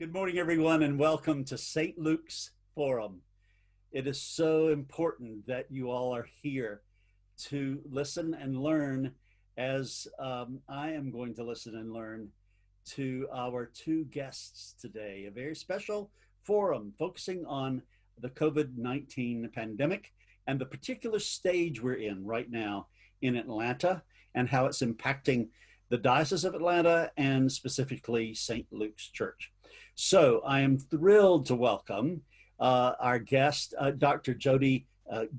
Good morning, everyone, and welcome to St. Luke's Forum. It is so important that you all are here to listen and learn as I am going to listen and learn to our two guests today. A very special forum focusing on the COVID-19 pandemic and the particular stage we're in right now in Atlanta and how it's impacting the Diocese of Atlanta and specifically St. Luke's Church. So I am thrilled to welcome our guest, Dr. Jodie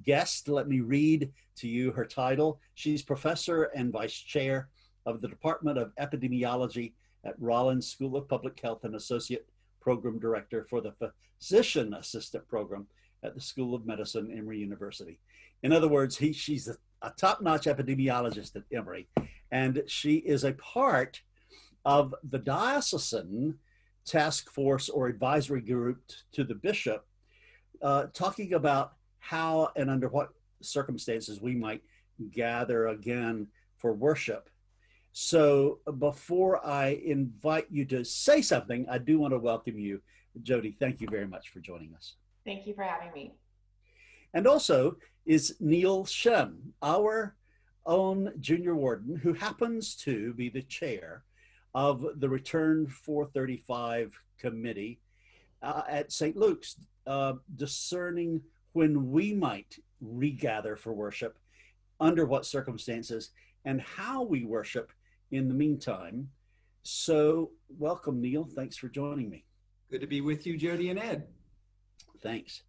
Guest. Let me read to you her title. She's professor and vice chair of the Department of Epidemiology at Rollins School of Public Health and associate program director for the physician assistant program at the School of Medicine, Emory University. In other words, she's a top-notch epidemiologist at Emory, and she is a part of the diocesan task force or advisory group to the bishop, talking about how and under what circumstances we might gather again for worship. So before I invite you to say something, I do want to welcome you. Jodie, thank you very much for joining us. Thank you for having me. And also is Neil Schemm, our own junior warden, who happens to be the chair of the Return 435 committee at St. Luke's, discerning when we might regather for worship, under what circumstances, and how we worship in the meantime. So welcome, Neil. Thanks for joining me. Good to be with you, Jodie and Ed. Thanks.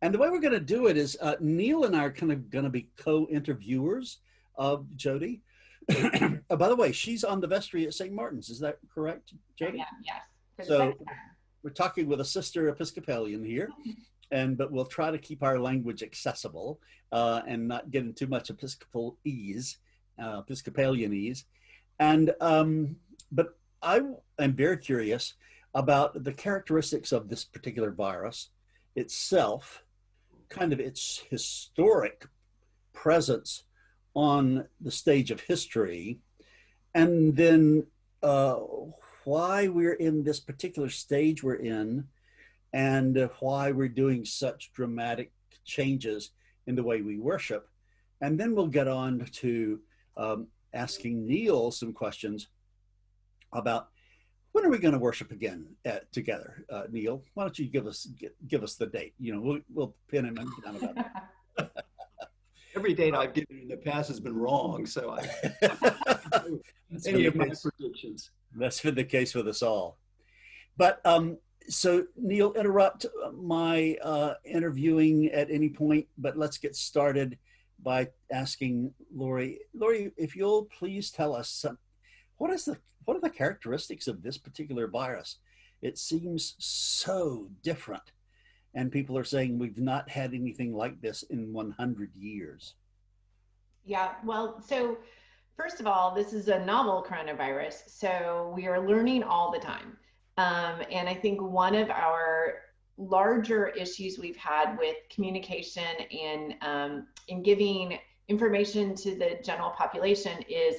And the way we're going to do it is Neil and I are kind of going to be co-interviewers of Jodie. By the way, she's on the vestry at St. Martin's. Is that correct, Jodie? Yeah, yes. So we're talking with a sister Episcopalian here, but we'll try to keep our language accessible and not get into too much Episcopalianese. And but I am very curious about the characteristics of this particular virus itself, kind of its historic presence on the stage of history, and then why we're in this particular stage we're in, and why we're doing such dramatic changes in the way we worship. And then we'll get on to asking Neil some questions about when are we going to worship again together. Neil, why don't you give us the date? You know, we'll pin him down about that. Every date I've given in the past has been wrong, so any of my predictions. That's been the case with us all. But so Neil, interrupt my interviewing at any point, but let's get started by asking Lori. Lori, if you'll please tell us what are the characteristics of this particular virus? It seems so different. And people are saying we've not had anything like this in 100 years. Yeah, well, so first of all, this is a novel coronavirus, so we are learning all the time. And I think one of our larger issues we've had with communication and in giving information to the general population is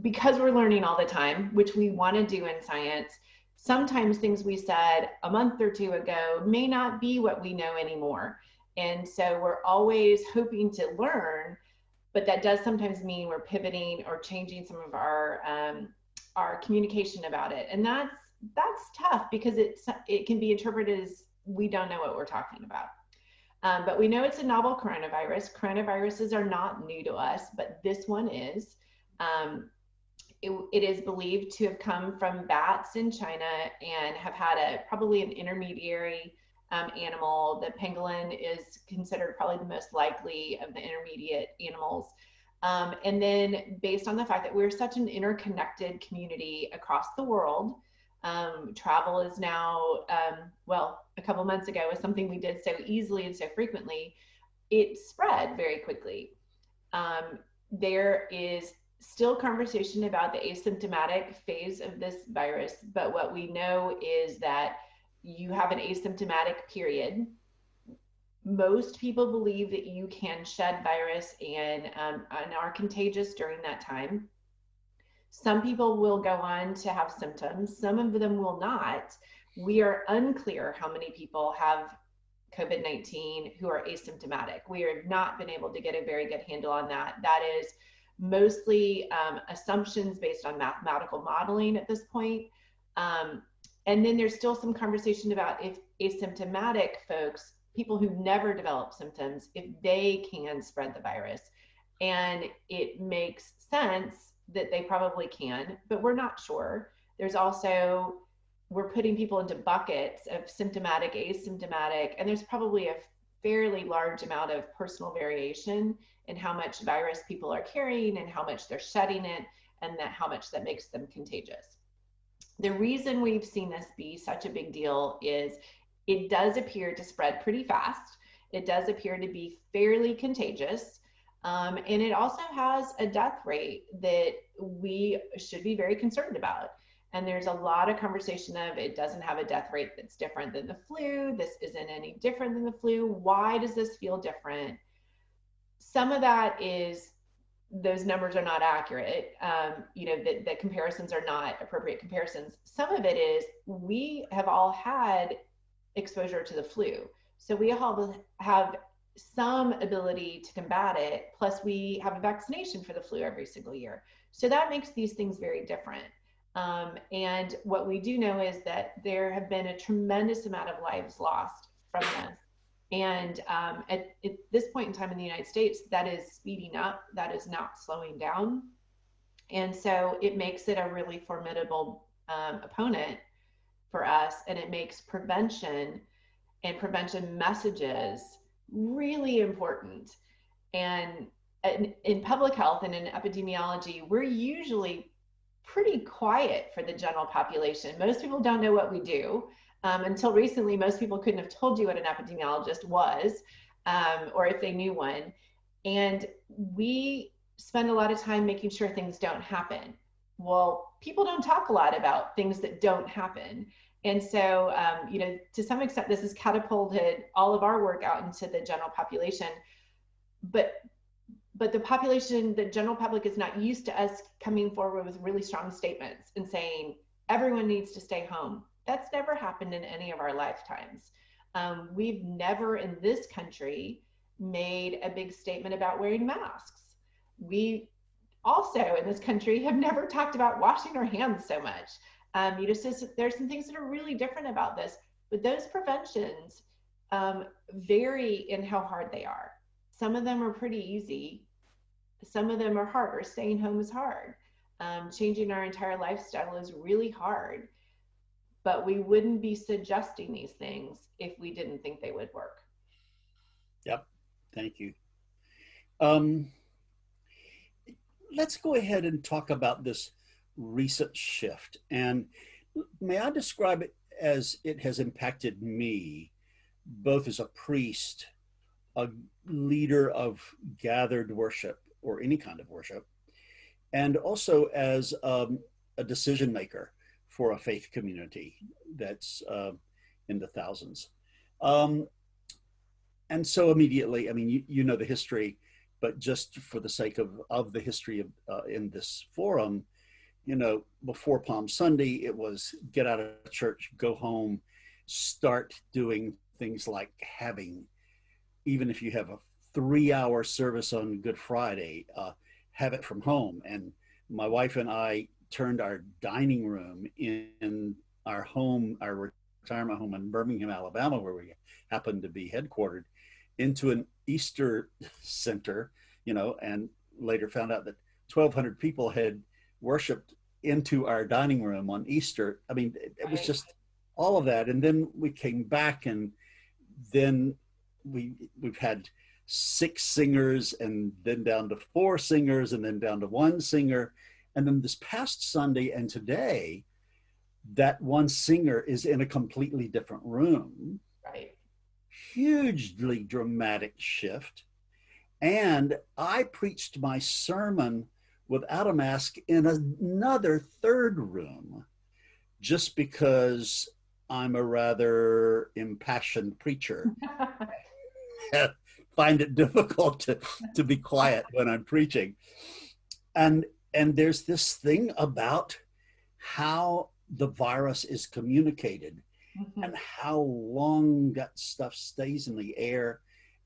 because we're learning all the time, which we want to do in science. Sometimes things we said a month or two ago may not be what we know anymore. And so we're always hoping to learn, but that does sometimes mean we're pivoting or changing some of our communication about it. And that's tough because it can be interpreted as we don't know what we're talking about. But we know it's a novel coronavirus. Coronaviruses are not new to us, but this one is. It is believed to have come from bats in China and have had probably an intermediary animal. The pangolin is considered probably the most likely of the intermediate animals. And then based on the fact that we're such an interconnected community across the world, travel is now, well, a couple months ago was something we did so easily and so frequently, it spread very quickly. There is still conversation about the asymptomatic phase of this virus, but what we know is that you have an asymptomatic period. Most people believe that you can shed virus and are contagious during that time. Some people will go on to have symptoms. Some of them will not. We are unclear how many people have COVID-19 who are asymptomatic. We have not been able to get a very good handle on that. That is mostly assumptions based on mathematical modeling at this point. And then there's still some conversation about if asymptomatic folks, people who never develop symptoms, if they can spread the virus. And it makes sense that they probably can, but we're not sure. There's also, we're putting people into buckets of symptomatic, asymptomatic, and there's probably a fairly large amount of personal variation in how much virus people are carrying and how much they're shedding it, and that how much that makes them contagious. The reason we've seen this be such a big deal is it does appear to spread pretty fast. It does appear to be fairly contagious. And it also has a death rate that we should be very concerned about. And there's a lot of conversation of it doesn't have a death rate that's different than the flu. This isn't any different than the flu. Why does this feel different? Some of that is those numbers are not accurate. The comparisons are not appropriate comparisons. Some of it is we have all had exposure to the flu. So we all have some ability to combat it. Plus we have a vaccination for the flu every single year. So that makes these things very different. And what we do know is that there have been a tremendous amount of lives lost from this. And at this point in time in the United States, that is speeding up, that is not slowing down. And so it makes it a really formidable opponent for us, and it makes prevention and prevention messages really important. And in public health and in epidemiology, we're usually pretty quiet for the general population. Most people don't know what we do. Until recently, most people couldn't have told you what an epidemiologist was, or if they knew one. And we spend a lot of time making sure things don't happen. Well, people don't talk a lot about things that don't happen. And so, to some extent, this has catapulted all of our work out into the general population. But the population, the general public, is not used to us coming forward with really strong statements and saying, everyone needs to stay home. That's never happened in any of our lifetimes. We've never in this country made a big statement about wearing masks. We also in this country have never talked about washing our hands so much. There's some things that are really different about this, but those preventions vary in how hard they are. Some of them are pretty easy. Some of them are harder. Staying home is hard. Changing our entire lifestyle is really hard. But we wouldn't be suggesting these things if we didn't think they would work. Yep, thank you. Let's go ahead and talk about this recent shift. And may I describe it as it has impacted me, both as a priest, a leader of gathered worship or any kind of worship, and also as a decision maker for a faith community that's in the thousands. And so immediately, I mean, you know the history, but just for the sake of the history of in this forum, before Palm Sunday, it was get out of church, go home, start doing things like having, even if you have a 3-hour service on Good Friday, have it from home. And my wife and I turned our dining room in our home, our retirement home in Birmingham, Alabama, where we happened to be headquartered, into an Easter center, and later found out that 1,200 people had worshiped into our dining room on Easter. I mean, it was just all of that. And then we came back, and then we've had 6 singers, and then down to 4 singers, and then down to 1 singer. And then this past Sunday and today, that 1 singer is in a completely different room. Right. Hugely dramatic shift. And I preached my sermon without a mask in another 3rd room, just because I'm a rather impassioned preacher. Find it difficult to be quiet when I'm preaching. And there's this thing about how the virus is communicated. and how long that stuff stays in the air.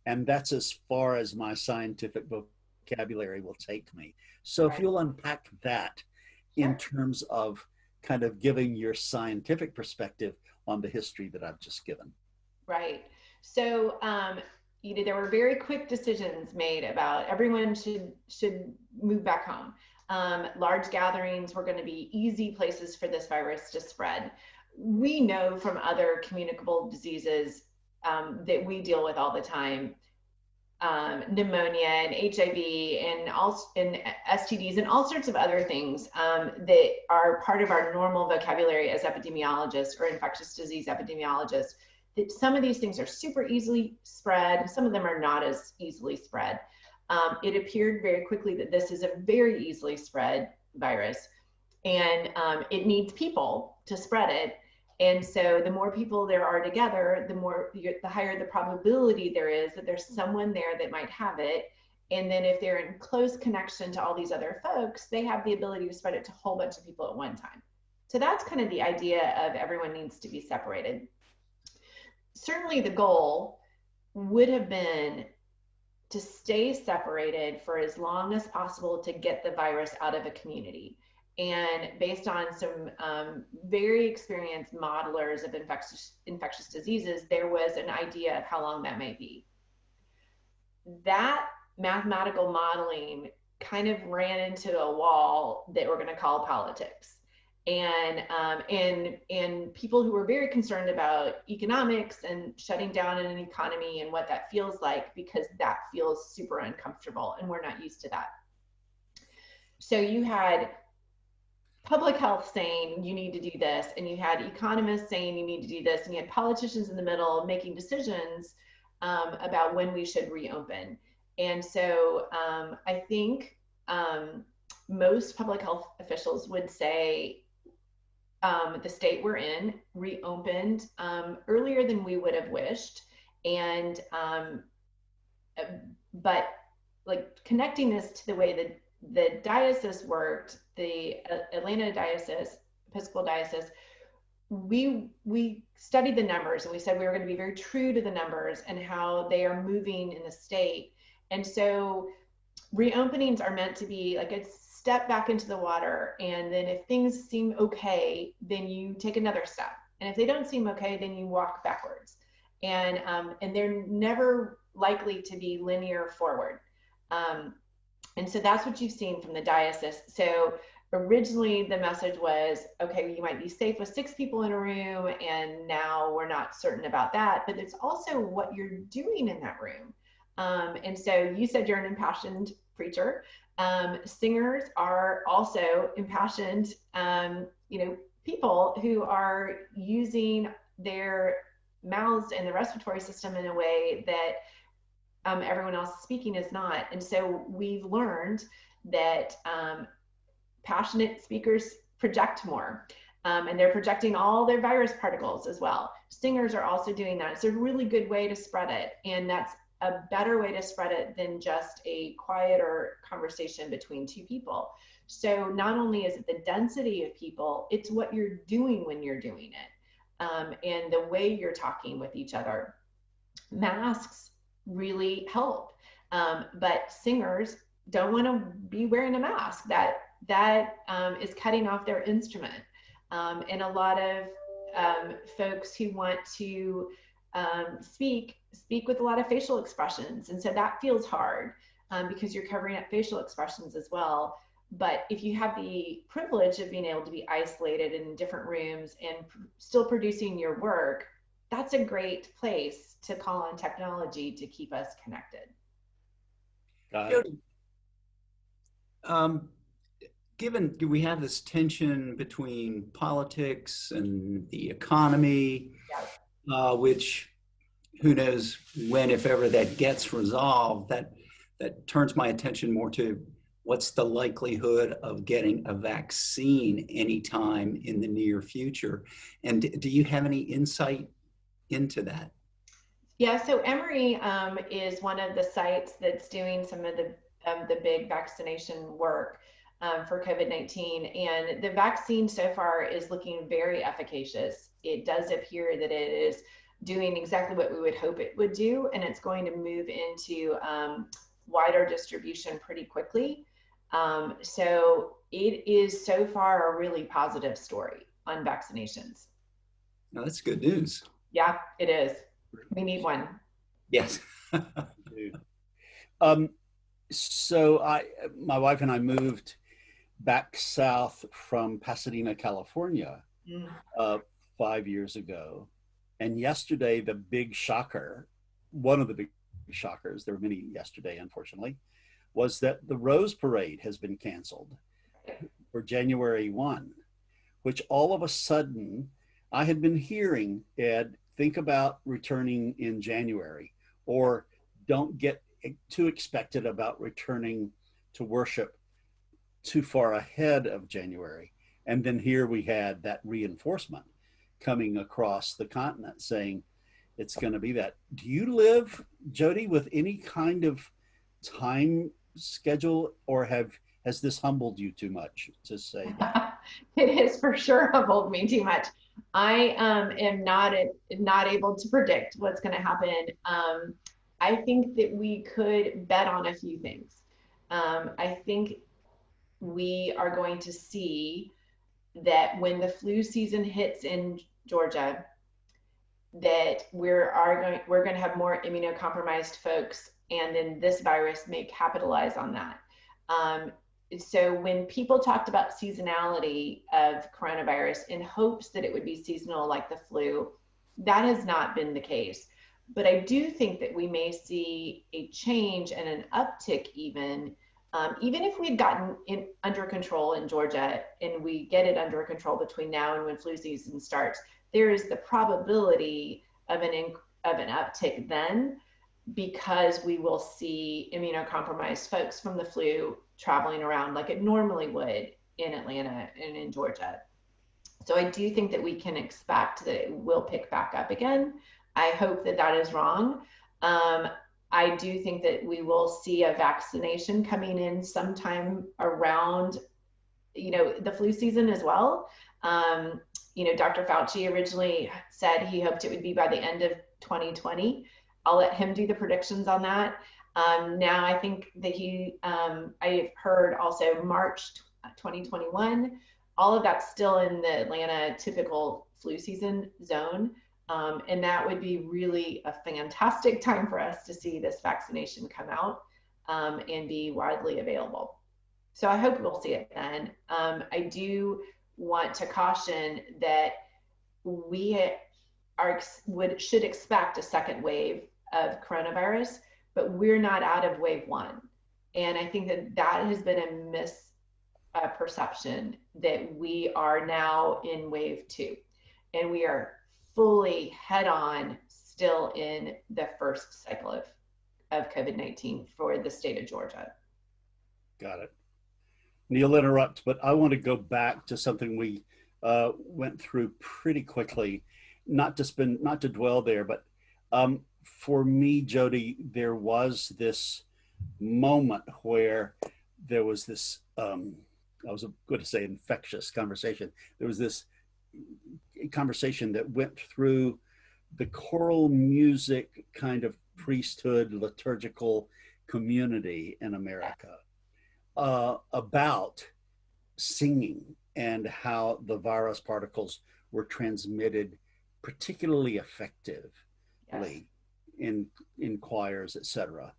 And that's as far as my scientific vocabulary will take me. So if Right. you'll unpack that in Sure. terms of kind of giving your scientific perspective on the history that I've just given. Right. So, there were very quick decisions made about everyone should move back home. Large gatherings were going to be easy places for this virus to spread. We know from other communicable diseases that we deal with all the time, pneumonia and HIV and STDs and all sorts of other things that are part of our normal vocabulary as epidemiologists or infectious disease epidemiologists. That some of these things are super easily spread, some of them are not as easily spread. It appeared very quickly that this is a very easily spread virus, and it needs people to spread it. And so the more people there are together, the higher the probability there is that there's someone there that might have it. And then if they're in close connection to all these other folks, they have the ability to spread it to a whole bunch of people at one time. So that's kind of the idea of everyone needs to be separated. Certainly the goal would have been to stay separated for as long as possible to get the virus out of a community. And based on some very experienced modelers of infectious diseases, there was an idea of how long that may be. That mathematical modeling kind of ran into a wall that we're going to call politics. And people who were very concerned about economics and shutting down an economy and what that feels like, because that feels super uncomfortable and we're not used to that. So you had public health saying you need to do this, and you had economists saying you need to do this, and you had politicians in the middle making decisions about when we should reopen. And so I think most public health officials would say the state we're in reopened earlier than we would have wished. And but like connecting this to the way that the diocese worked, the Atlanta diocese, Episcopal diocese, we studied the numbers and we said we were going to be very true to the numbers and how they are moving in the state. And so reopenings are meant to be like a step back into the water, and then if things seem okay, then you take another step, and if they don't seem okay, then you walk backwards, and they're never likely to be linear forward. And so that's what you've seen from the diocese. So originally the message was, okay, you might be safe with 6 people in a room, and now we're not certain about that, but it's also what you're doing in that room. And so you said you're an impassioned preacher. Singers are also impassioned, people who are using their mouths and the respiratory system in a way that everyone else speaking is not. And so we've learned that passionate speakers project more, and they're projecting all their virus particles as well. Singers are also doing that. It's a really good way to spread it, and that's a better way to spread it than just a quieter conversation between 2 people. So not only is it the density of people, it's what you're doing when you're doing it, and the way you're talking with each other. Masks really help, but singers don't want to be wearing a mask. That is cutting off their instrument, and a lot of folks who want to speak with a lot of facial expressions, and so that feels hard because you're covering up facial expressions as well. But if you have the privilege of being able to be isolated in different rooms and still producing your work, that's a great place to call on technology to keep us connected. Given we have this tension between politics and the economy, Yeah. Which who knows when, if ever, that gets resolved, that turns my attention more to what's the likelihood of getting a vaccine anytime in the near future. And do you have any insight into that? Yeah, so Emory is one of the sites that's doing some of the big vaccination work. for COVID-19. And the vaccine so far is looking very efficacious. It does appear that it is doing exactly what we would hope it would do, and it's going to move into wider distribution pretty quickly. So it is so far a really positive story on vaccinations. No, that's good news. Yeah, it is. We need one. Yes. So my wife and I moved back south from Pasadena, California, 5 years ago. And yesterday, the big shocker, one of the big shockers, there were many yesterday, unfortunately, was that the Rose Parade has been canceled for January 1, which all of a sudden, I had been hearing, Ed, think about returning in January, or don't get too expected about returning to worship too far ahead of January. And then here we had that reinforcement coming across the continent saying it's going to be that. Do you live, Jodie, with any kind of time schedule, or has this humbled you too much to say that? It has for sure humbled me too much. I am not able to predict what's going to happen. I think that we could bet on a few things. I think we are going to see that when the flu season hits in Georgia, that we're going to have more immunocompromised folks, and then this virus may capitalize on that. So when people talked about seasonality of coronavirus in hopes that it would be seasonal like the flu, that has not been the case. But I do think that we may see a change and an uptick even if we've gotten under control in Georgia and we get it under control between now and when flu season starts, there is the probability of an uptick then, because we will see immunocompromised folks from the flu traveling around like it normally would in Atlanta and in Georgia. So I do think that we can expect that it will pick back up again. I hope that that is wrong. I do think that we will see a vaccination coming in sometime around, the flu season as well. Dr. Fauci originally said he hoped it would be by the end of 2020. I'll let him do the predictions on that. Now I think that I've heard also March 2021, all of that's still in the Atlanta typical flu season zone. And that would be really a fantastic time for us to see this vaccination come out and be widely available. So I hope we'll see it then. I do want to caution that we should expect a second wave of coronavirus, but we're not out of wave one. And I think that has been a misperception that we are now in wave two, and we are fully head on still in the first cycle of COVID-19 for the state of Georgia. Got it. Neil, interrupt, but I want to go back to something we went through pretty quickly, not to dwell there, but for me, Jodie, there was this moment where there was this, I was going to say infectious conversation. There was this conversation that went through the choral music kind of priesthood liturgical community in America about singing and how the virus particles were transmitted particularly effectively in choirs, etc.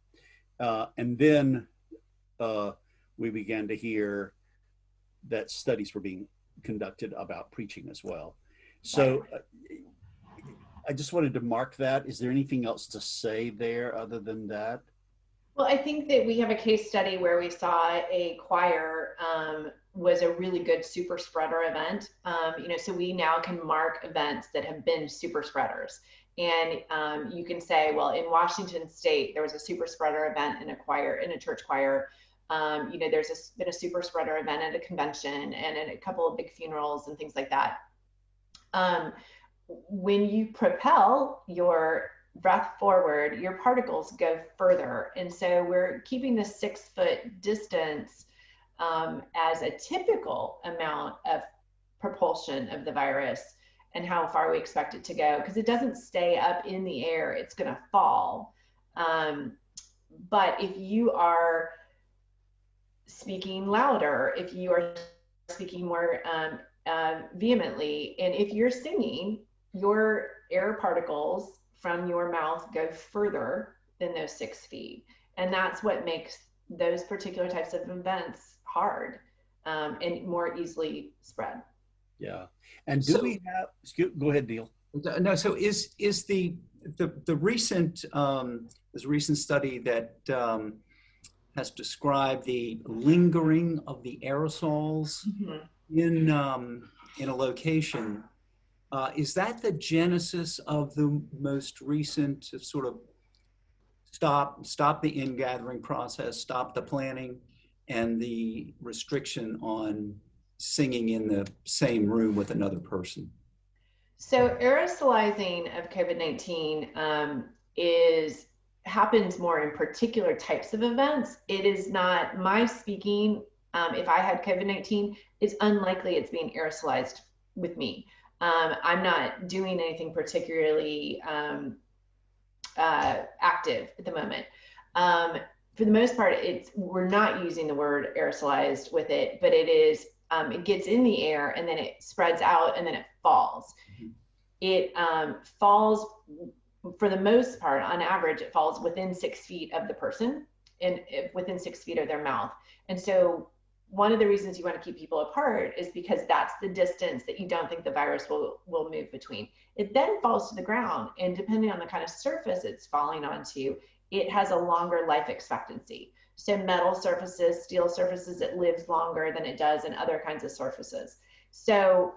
And then we began to hear that studies were being conducted about preaching as well. So I just wanted to mark that. Is there anything else to say there other than that? Well, I think that we have a case study where we saw a choir was a really good super spreader event. So we now can mark events that have been super spreaders. And you can say, well, in Washington State, there was a super spreader event in a church choir. There's been a super spreader event at a convention and at a couple of big funerals and things like that. When you propel your breath forward, your particles go further. And so we're keeping the 6 foot distance as a typical amount of propulsion of the virus and how far we expect it to go, because it doesn't stay up in the air, it's going to fall. But if you are speaking louder, if you are speaking more vehemently, and if you're singing, your air particles from your mouth go further than those 6 feet. And that's what makes those particular types of events hard and more easily spread. Yeah. And do we have, go ahead, Neil. No, so is the recent, there's a recent study that has described the lingering of the aerosols in a location. Is that the genesis of the most recent sort of stop the ingathering process, stop the planning, and the restriction on singing in the same room with another person? So aerosolizing of COVID-19 happens more in particular types of events. It is not my speaking. If I had COVID-19, it's unlikely it's being aerosolized with me. I'm not doing anything particularly active at the moment. For the most part, we're not using the word aerosolized with it, but it is, it gets in the air and then it spreads out and then it falls. It falls, for the most part, on average, it falls within 6 feet of the person and within 6 feet of their mouth. And so one of the reasons you want to keep people apart is because that's the distance that you don't think the virus will move between. It then falls to the ground, and depending on the kind of surface it's falling onto, it has a longer life expectancy. So metal surfaces, steel surfaces, it lives longer than it does in other kinds of surfaces. So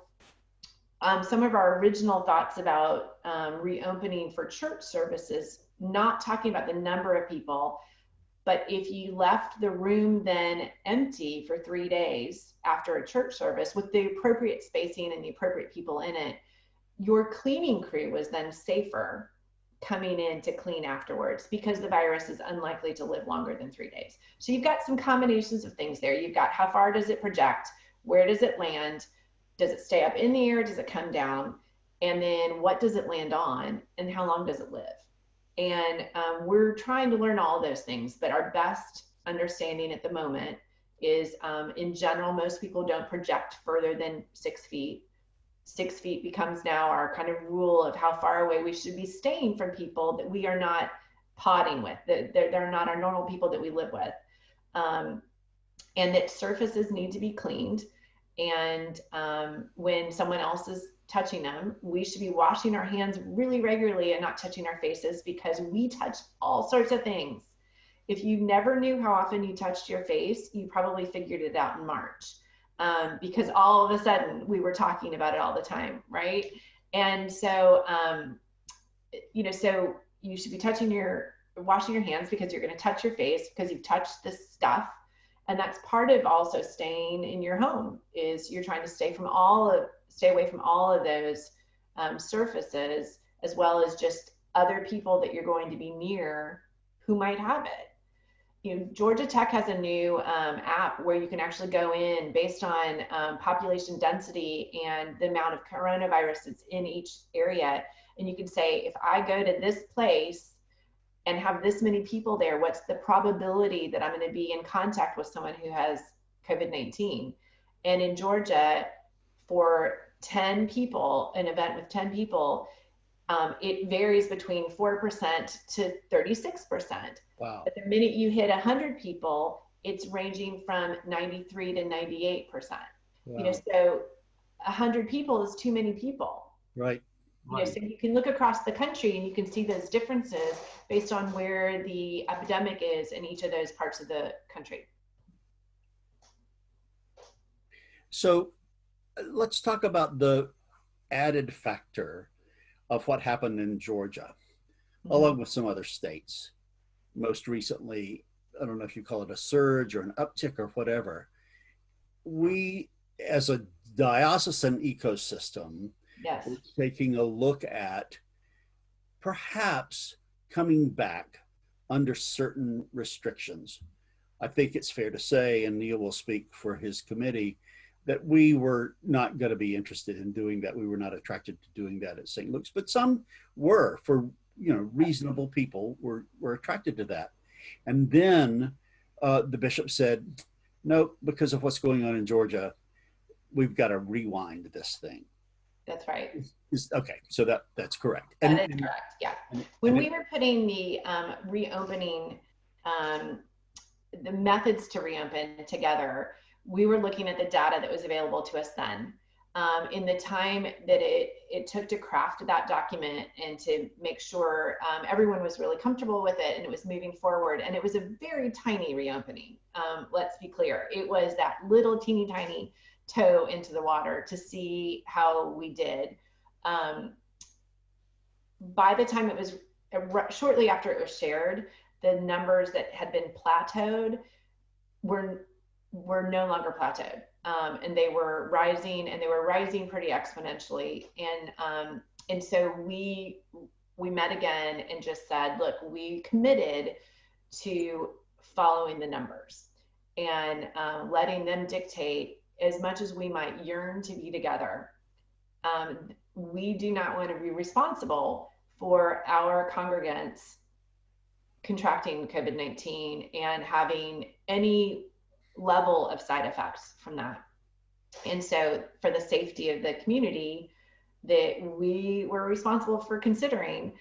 some of our original thoughts about reopening for church services, not talking about the number of people, but if you left the room then empty for 3 days after a church service with the appropriate spacing and the appropriate people in it, your cleaning crew was then safer coming in to clean afterwards, because the virus is unlikely to live longer than 3 days. So you've got some combinations of things there. You've got how far does it project? Where does it land? Does it stay up in the air? Does it come down? And then what does it land on? And how long does it live? And we're trying to learn all those things, but our best understanding at the moment is in general, most people don't project further than 6 feet. 6 feet becomes now our kind of rule of how far away we should be staying from people that we are not potting with, that they're not our normal people that we live with. And that surfaces need to be cleaned. And when someone else is touching them, we should be washing our hands really regularly and not touching our faces, because we touch all sorts of things. If you never knew how often you touched your face, you probably figured it out in March, because all of a sudden we were talking about it all the time, right? And so, so you should be washing your hands, because you're going to touch your face because you've touched this stuff. And that's part of also staying in your home, is you're trying to stay away from all of those surfaces, as well as just other people that you're going to be near who might have it. Georgia Tech has a new app where you can actually go in based on population density and the amount of coronavirus that's in each area. And you can say, if I go to this place and have this many people there, what's the probability that I'm going to be in contact with someone who has COVID-19? And in Georgia, for 10 people, an event with 10 people, it varies between 4% to 36%. Wow. But the minute you hit 100 people, it's ranging from 93 to 98%. Wow. So 100 people is too many people. Right. So you can look across the country and you can see those differences based on where the epidemic is in each of those parts of the country. So let's talk about the added factor of what happened in Georgia, along with some other states. Most recently, I don't know if you call it a surge or an uptick or whatever. We, as a diocesan ecosystem, yes, we're taking a look at perhaps coming back under certain restrictions. I think it's fair to say, and Neil will speak for his committee, that we were not going to be interested in doing that. We were not attracted to doing that at St. Luke's, but some were. For reasonable people were attracted to that. And then the bishop said, no, because of what's going on in Georgia, we've got to rewind this thing. That's right. Okay, so that's correct. That is correct, yeah. When we were putting the reopening, the methods to reopen together, we were looking at the data that was available to us then. In the time that it took to craft that document and to make sure everyone was really comfortable with it and it was moving forward. And it was a very tiny reopening. Let's be clear. It was that little teeny tiny toe into the water to see how we did. By the time it was shortly after it was shared, the numbers that had been plateaued were no longer plateaued. And they were rising, and they were rising pretty exponentially. And so we met again and just said, look, we committed to following the numbers and letting them dictate. As much as we might yearn to be together, we do not want to be responsible for our congregants contracting COVID-19 and having any level of side effects from that. And so for the safety of the community that we were responsible for considering,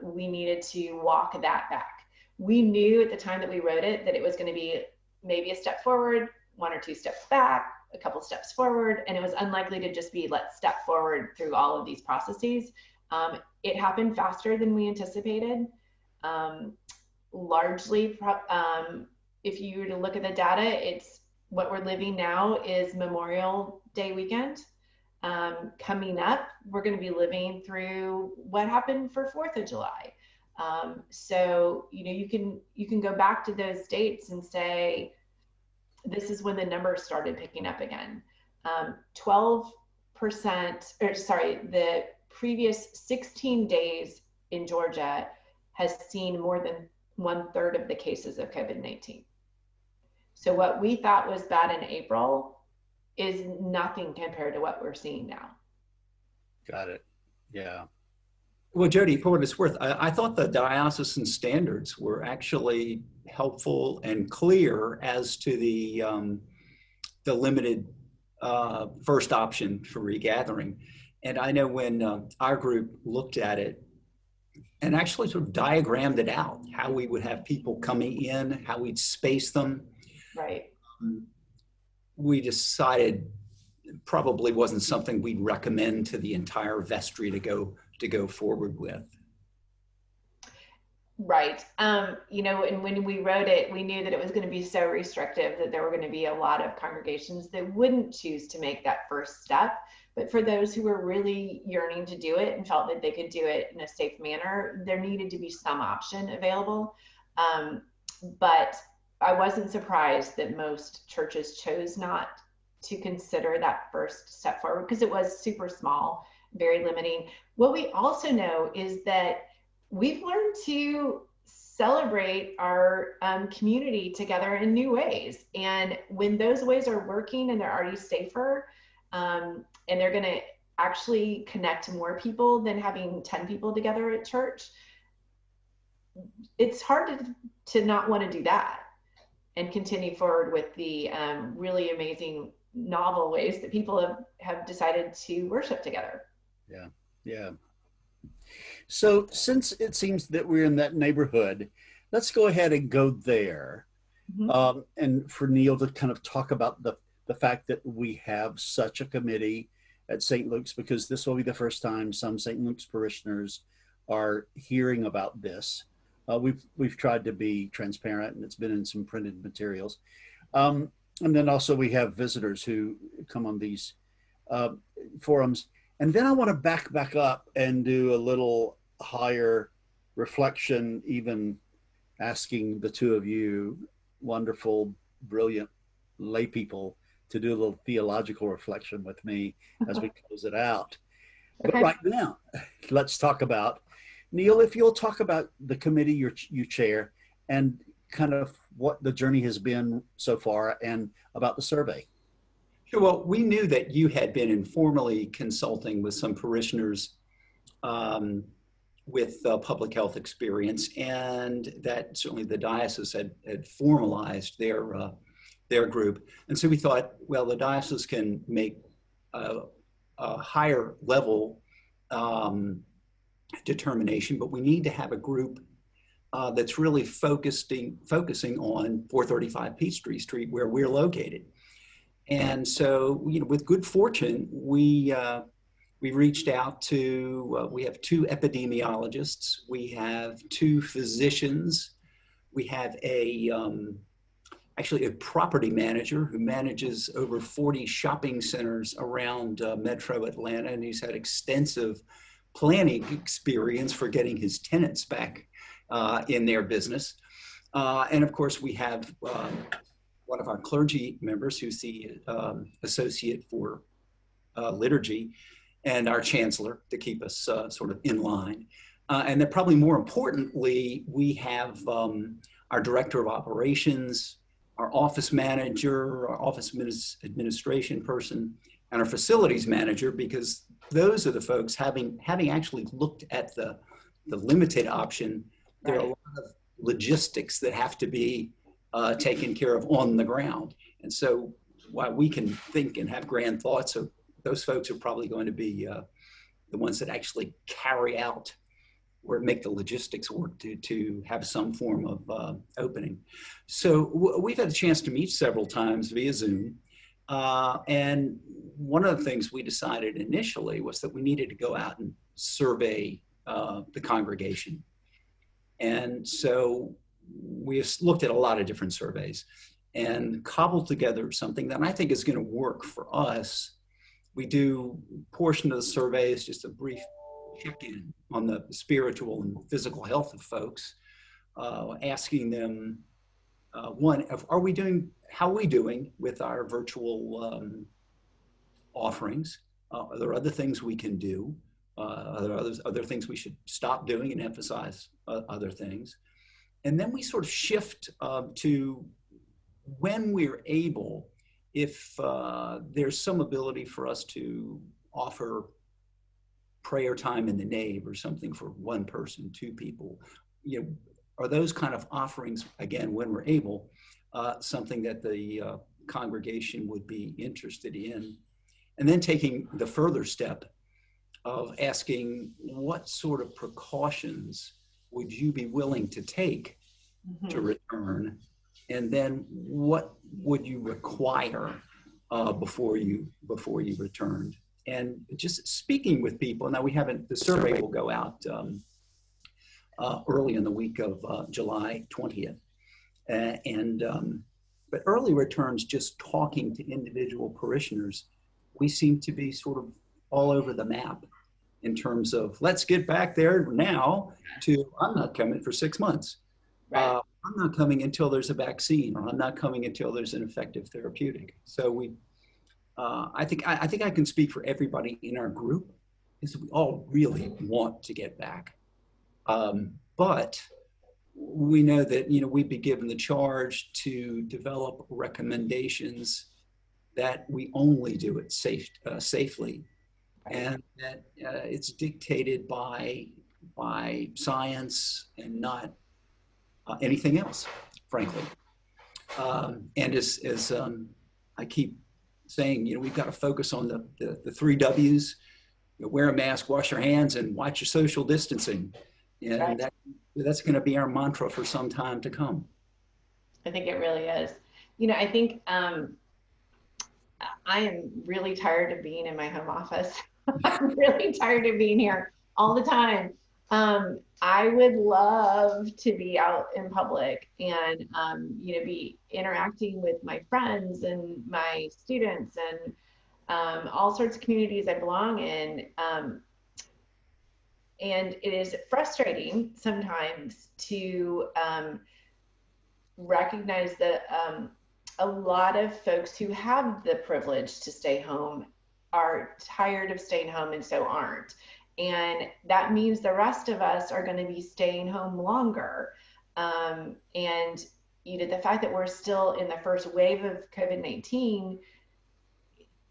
we needed to walk that back. We knew at the time that we wrote it that it was going to be maybe a step forward, one or two steps back, a couple steps forward, and it was unlikely to just be let's step forward through all of these processes. It happened faster than we anticipated. Largely, if you were to look at the data, it's what we're living now is Memorial Day weekend. Coming up, we're going to be living through what happened for 4th of July. So, you can go back to those dates and say, this is when the numbers started picking up again. 12%, the previous 16 days in Georgia has seen more than 1/3 of the cases of COVID-19. So what we thought was bad in April is nothing compared to what we're seeing now. Got it. Yeah. Well, Jodie, for what it's worth, I thought the diocesan standards were actually helpful and clear as to the limited first option for regathering. And I know when our group looked at it and actually sort of diagrammed it out, how we would have people coming in, how we'd space them. Right. We decided it probably wasn't something we'd recommend to the entire vestry to go forward with. Right. And when we wrote it, we knew that it was going to be so restrictive that there were going to be a lot of congregations that wouldn't choose to make that first step. But for those who were really yearning to do it and felt that they could do it in a safe manner, there needed to be some option available. But I wasn't surprised that most churches chose not to consider that first step forward because it was super small, very limiting. What we also know is that we've learned to celebrate our community together in new ways. And when those ways are working and they're already safer, and they're going to actually connect more people than having 10 people together at church, it's hard to not want to do that and continue forward with the really amazing novel ways that people have decided to worship together. Yeah, yeah. So since it seems that we're in that neighborhood, let's go ahead and go there. Mm-hmm. And for Neil to kind of talk about the fact that we have such a committee at St. Luke's, because this will be the first time some St. Luke's parishioners are hearing about this. We've tried to be transparent, and it's been in some printed materials. And then also we have visitors who come on these forums. And then I want to back up and do a little higher reflection, even asking the two of you, wonderful, brilliant lay people, to do a little theological reflection with me as we close it out. Okay. But right now, let's talk about, Neil, if you'll talk about the committee you chair and kind of what the journey has been so far and about the survey. Sure. Well, we knew that you had been informally consulting with some parishioners with public health experience, and that certainly the diocese had formalized their group. And so we thought, well, the diocese can make a higher level determination, but we need to have a group that's really focusing on 435 Peachtree Street, where we're located. And so, with good fortune, we reached out to, we have 2 epidemiologists, we have 2 physicians, we have actually a property manager who manages over 40 shopping centers around Metro Atlanta, and he's had extensive planning experience for getting his tenants back in their business. And of course, we have one of our clergy members who's the associate for liturgy, and our chancellor to keep us sort of in line. And then probably more importantly, we have our director of operations, our office manager, our office administration person, and our facilities manager, because those are the folks having actually looked at the limited option. There are a lot of logistics that have to be taken care of on the ground. And so while we can think and have grand thoughts, of those folks are probably going to be the ones that actually carry out or make the logistics work to have some form of opening. So we've had a chance to meet several times via Zoom. And one of the things we decided initially was that we needed to go out and survey the congregation. And so we looked at a lot of different surveys and cobbled together something that I think is going to work for us. We do a portion of the survey is just a brief check-in on the spiritual and physical health of folks, asking them, one, how are we doing with our virtual offerings? Are there other things we can do? Are there other things we should stop doing and emphasize other things? And then we sort of shift to when we're able, if there's some ability for us to offer prayer time in the nave or something for one person, 2 people, are those kind of offerings, again, when we're able, something that the congregation would be interested in? And then taking the further step of asking, what sort of precautions would you be willing to take to return? And then what would you require before you returned? And just speaking with people. Now the survey will go out early in the week of July 20th. But early returns, just talking to individual parishioners, we seem to be sort of all over the map in terms of, let's get back there now, to I'm not coming for 6 months. Right. I'm not coming until there's a vaccine, or I'm not coming until there's an effective therapeutic. So I think I can speak for everybody in our group, is we all really want to get back. But we know that, we'd be given the charge to develop recommendations that we only do it safely, and that it's dictated by science and not anything else, frankly. And as I keep saying, we've got to focus on the 3 W's: wear a mask, wash your hands, and watch your social distancing. And Right. That's going to be our mantra for some time to come. I think it really is. I think I am really tired of being in my home office. I'm really tired of being here all the time. I would love to be out in public and, be interacting with my friends and my students and all sorts of communities I belong in. And it is frustrating sometimes to recognize that a lot of folks who have the privilege to stay home are tired of staying home and so aren't. And that means the rest of us are going to be staying home longer. And the fact that we're still in the first wave of COVID-19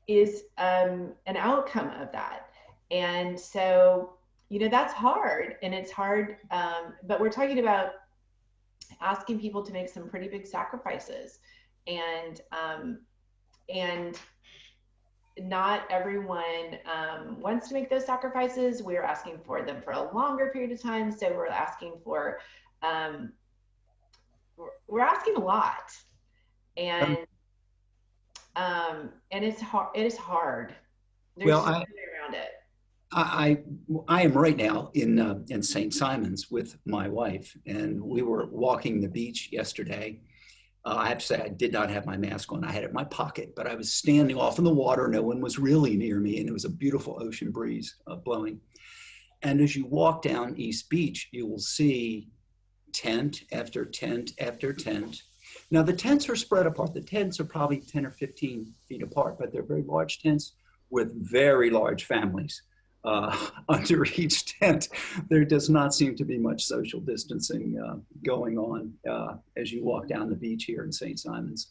is an outcome of that. And so, that's hard, and it's hard, but we're talking about asking people to make some pretty big sacrifices, and not everyone wants to make those sacrifices. We're asking for them for a longer period of time. So we're asking for, we're asking a lot, and it's hard. It is hard. There's no way around it. I am right now in St. Simon's with my wife, and we were walking the beach yesterday. I have to say, I did not have my mask on. I had it in my pocket, but I was standing off in the water. No one was really near me, and it was a beautiful ocean breeze blowing. And as you walk down East Beach, you will see tent after tent after tent. Now, the tents are spread apart. The tents are probably 10 or 15 feet apart, but they're very large tents with very large families. Under each tent, there does not seem to be much social distancing going on as you walk down the beach here in St. Simon's.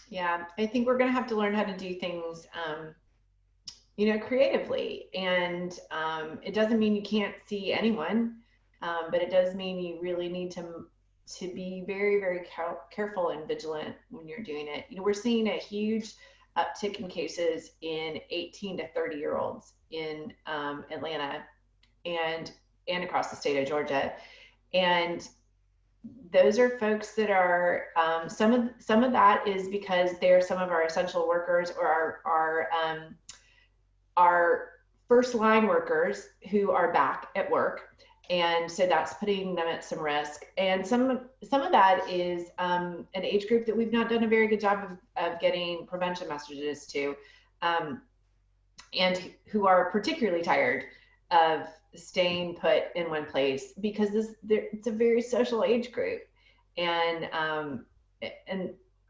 Yeah, I think we're going to have to learn how to do things, creatively. And it doesn't mean you can't see anyone, but it does mean you really need to be very, very careful and vigilant when you're doing it. We're seeing a huge uptick in cases in 18 to 30-year-olds in Atlanta and across the state of Georgia. And those are folks that are, some of that is because they're some of our essential workers or our first line workers who are back at work. And so that's putting them at some risk. And some of that is an age group that we've not done a very good job of getting prevention messages to, and who are particularly tired of staying put in one place because it's a very social age group. And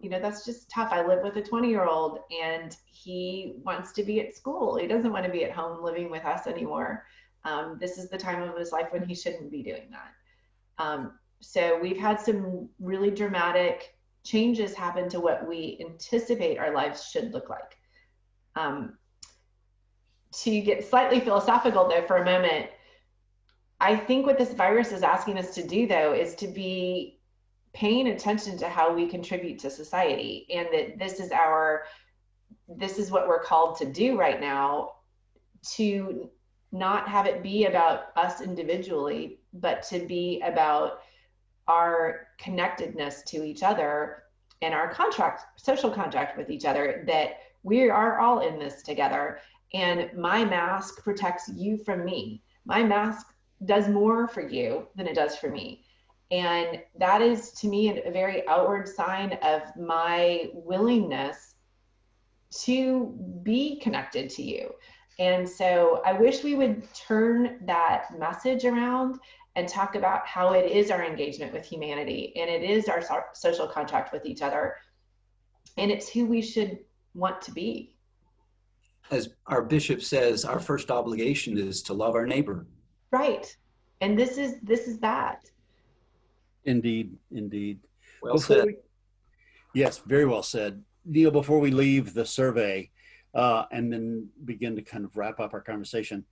that's just tough. I live with a 20-year-old, and he wants to be at school. He doesn't want to be at home living with us anymore. This is the time of his life when he shouldn't be doing that. So we've had some really dramatic changes happen to what we anticipate our lives should look like. To get slightly philosophical though for a moment, I think what this virus is asking us to do though is to be paying attention to how we contribute to society, and that this is what we're called to do right now, to not have it be about us individually, but to be about our connectedness to each other and our social contract with each other, that we are all in this together. And my mask protects you from me. My mask does more for you than it does for me. And that is, to me, a very outward sign of my willingness to be connected to you. And so I wish we would turn that message around and talk about how it is our engagement with humanity, and it is our social contract with each other, and it's who we should want to be. As our bishop says, our first obligation is to love our neighbor. Right. And this is that. Indeed, indeed. Well said. Yes, very well said. Neil, before we leave the survey and then begin to kind of wrap up our conversation,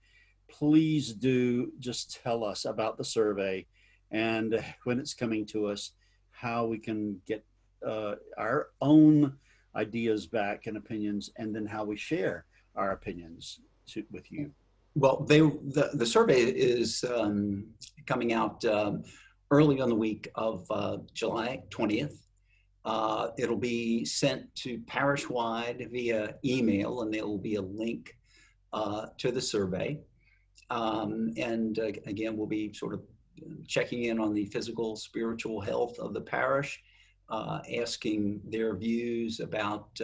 please do just tell us about the survey and when it's coming to us, how we can get our own ideas back and opinions, and then how we share our opinions with you. Well, the survey is coming out early on the week of July 20th. It'll be sent to parish-wide via email, and there will be a link to the survey. And again, we'll be sort of checking in on the physical, spiritual health of the parish, asking their views about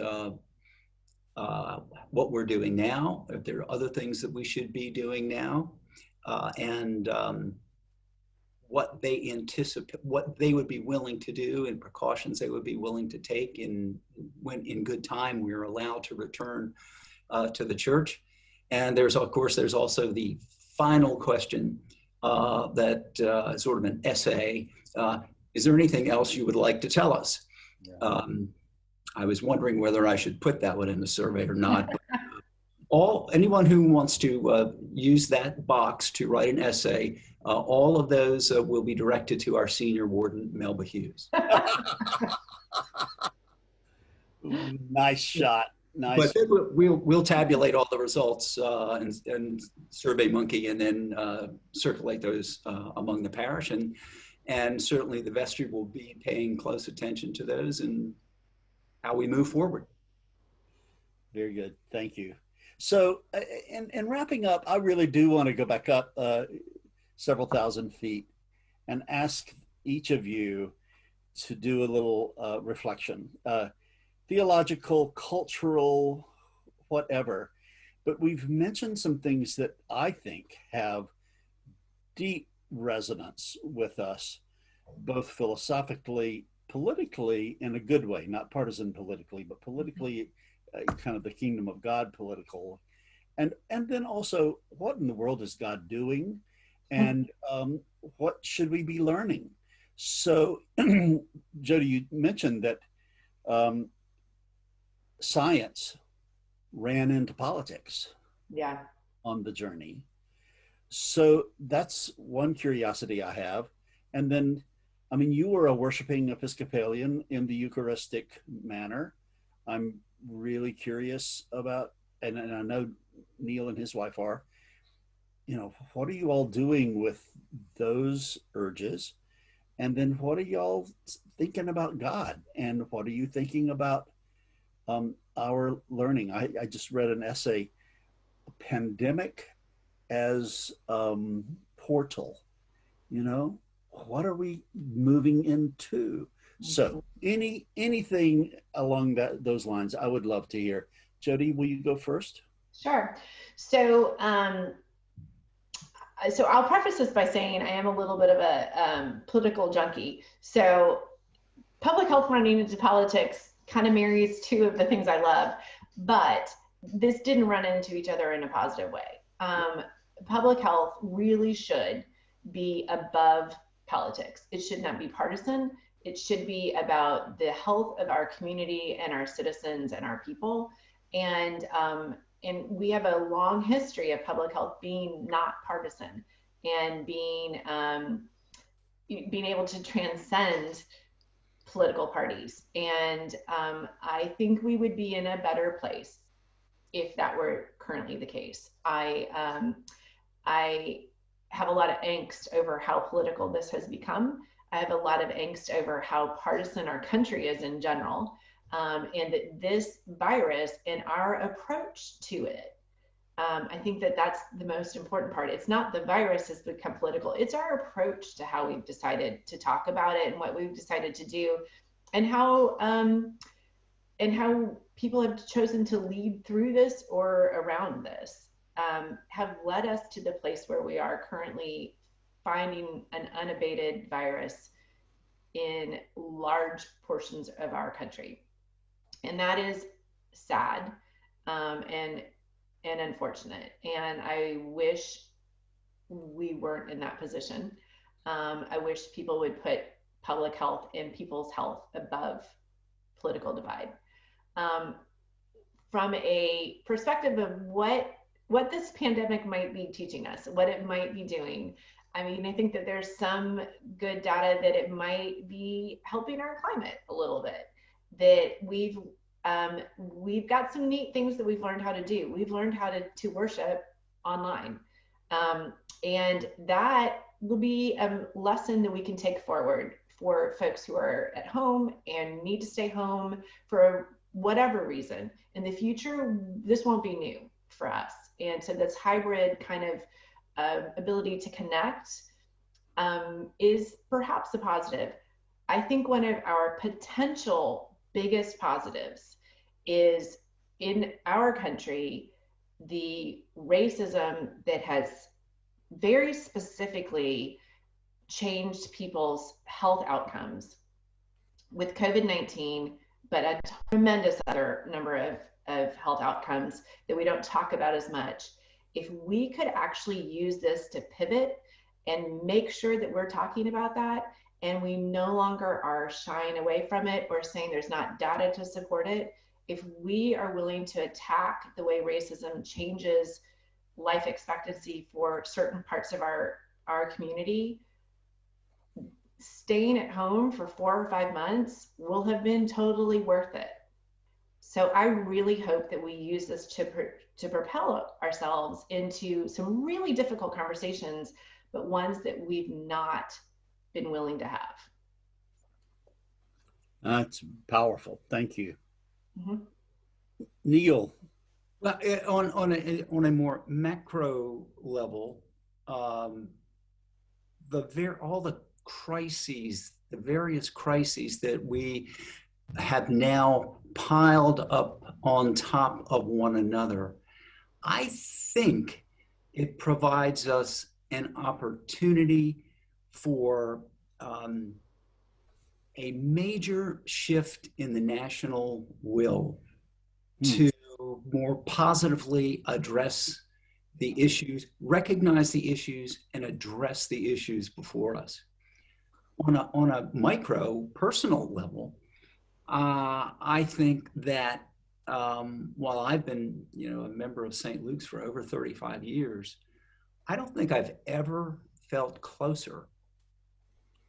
what we're doing now, if there are other things that we should be doing now, and what they anticipate, what they would be willing to do, and precautions they would be willing to take when in good time we're allowed to return to the church. And there's also the final question that is sort of an essay. Is there anything else you would like to tell us? Yeah. I was wondering whether I should put that one in the survey or not. Anyone who wants to use that box to write an essay, all of those will be directed to our senior warden, Melba Hughes. Nice shot. Nice. But we'll tabulate all the results and SurveyMonkey, and then circulate those among the parish, and certainly the vestry will be paying close attention to those and how we move forward. Very good. Thank you. So, in wrapping up, I really do want to go back up several thousand feet and ask each of you to do a little reflection. Theological, cultural, whatever. But we've mentioned some things that I think have deep resonance with us, both philosophically, politically, in a good way, not partisan politically, but politically, kind of the kingdom of God political. And then also, what in the world is God doing? And what should we be learning? So, Jodie, you mentioned that science ran into politics on the journey. So that's one curiosity I have. And then, I mean, you were a worshiping Episcopalian in the Eucharistic manner. I'm really curious about, and I know Neil and his wife are, what are you all doing with those urges? And then what are y'all thinking about God? And what are you thinking about our learning? I just read an essay, Pandemic as Portal. What are we moving into? So anything along those lines, I would love to hear. Jodie, will you go first? Sure. So I'll preface this by saying I am a little bit of a political junkie. So public health running into politics kind of marries two of the things I love, but this didn't run into each other in a positive way. Public health really should be above politics. It should not be partisan. It should be about the health of our community and our citizens and our people. And we have a long history of public health being not partisan and being able to transcend political parties. And I think we would be in a better place if that were currently the case. I have a lot of angst over how political this has become. I have a lot of angst over how partisan our country is in general, and that this virus and our approach to it, I think that that's the most important part. It's not the virus has become political. It's our approach to how we've decided to talk about it and what we've decided to do, and how people have chosen to lead through this or around this, have led us to the place where we are currently, finding an unabated virus in large portions of our country. And that is sad and unfortunate. And I wish we weren't in that position. I wish people would put public health and people's health above political divide. From a perspective of what this pandemic might be teaching us, what it might be doing, I mean, I think that there's some good data that it might be helping our climate a little bit, that we've got some neat things that we've learned how to do. We've learned how to worship online. And that will be a lesson that we can take forward for folks who are at home and need to stay home for whatever reason. In the future, this won't be new for us. And so this hybrid kind of ability to connect is perhaps a positive. I think one of our potential biggest positives is, in our country, the racism that has very specifically changed people's health outcomes with COVID-19, but a tremendous other number of health outcomes that we don't talk about as much. If we could actually use this to pivot and make sure that we're talking about that and we no longer are shying away from it or saying there's not data to support it, if we are willing to attack the way racism changes life expectancy for certain parts of our community, staying at home for 4 or 5 months will have been totally worth it. So I really hope that we use this to propel ourselves into some really difficult conversations, but ones that we've not been willing to have. That's powerful. Thank you. Mm-hmm. Neil. Well, on a more macro level, all the crises, the various crises that we have now piled up on top of one another, I think it provides us an opportunity for a major shift in the national will to more positively address the issues, recognize the issues, and address the issues before us. On a micro, personal level, I think that while I've been, a member of St. Luke's for over 35 years, I don't think I've ever felt closer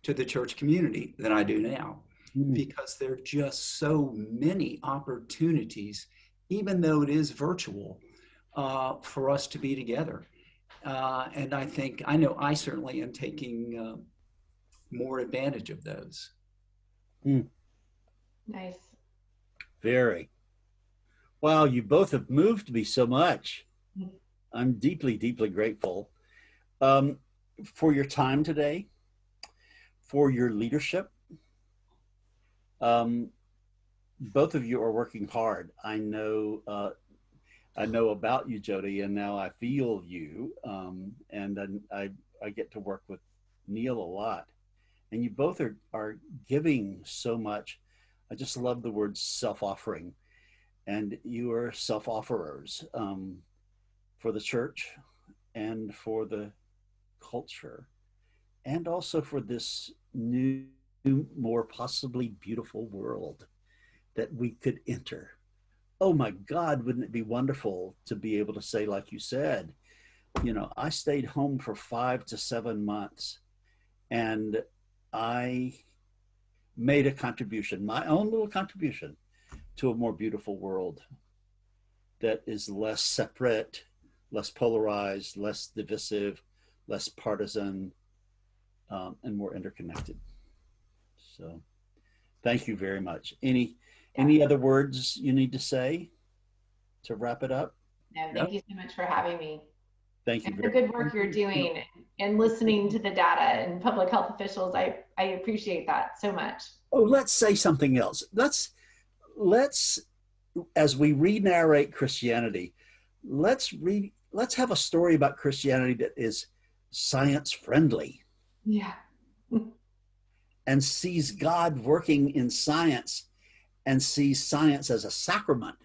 to the church community than I do now, because there are just so many opportunities, even though it is virtual, for us to be together. And I know I certainly am taking more advantage of those. Nice. Very. Wow, you both have moved me so much. I'm deeply, deeply grateful for your time today, for your leadership. Both of you are working hard. I know about you, Jodie, and now I feel you. And I get to work with Neil a lot. And you both are giving so much. I just love the word self-offering. And you are self-offerers for the church and for the culture, and also for this new, more possibly beautiful world that we could enter. Oh my God, wouldn't it be wonderful to be able to say, like you said, I stayed home for 5 to 7 months and I made a contribution, my own little contribution, to a more beautiful world that is less separate, less polarized, less divisive, less partisan, and more interconnected. So thank you very much. Any other words you need to say to wrap it up? No, thank you so much for having me. Thank you. And the good work you're doing and listening to the data and public health officials. I appreciate that so much. Oh, let's say something else. Let's, as we re-narrate Christianity, let's have a story about Christianity that is science friendly. Yeah. And sees God working in science and sees science as a sacrament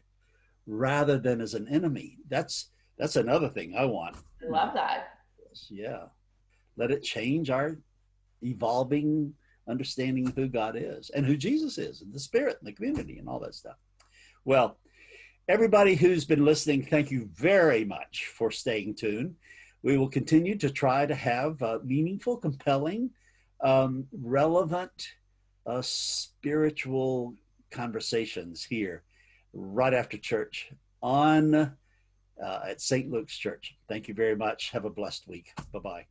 rather than as an enemy. That's another thing I want. I love that. Yeah. Let it change our evolving understanding of who God is and who Jesus is and the Spirit and the community and all that stuff. Well, everybody who's been listening, thank you very much for staying tuned. We will continue to try to have meaningful, compelling, relevant, spiritual conversations here right after church at St. Luke's Church. Thank you very much. Have a blessed week. Bye-bye.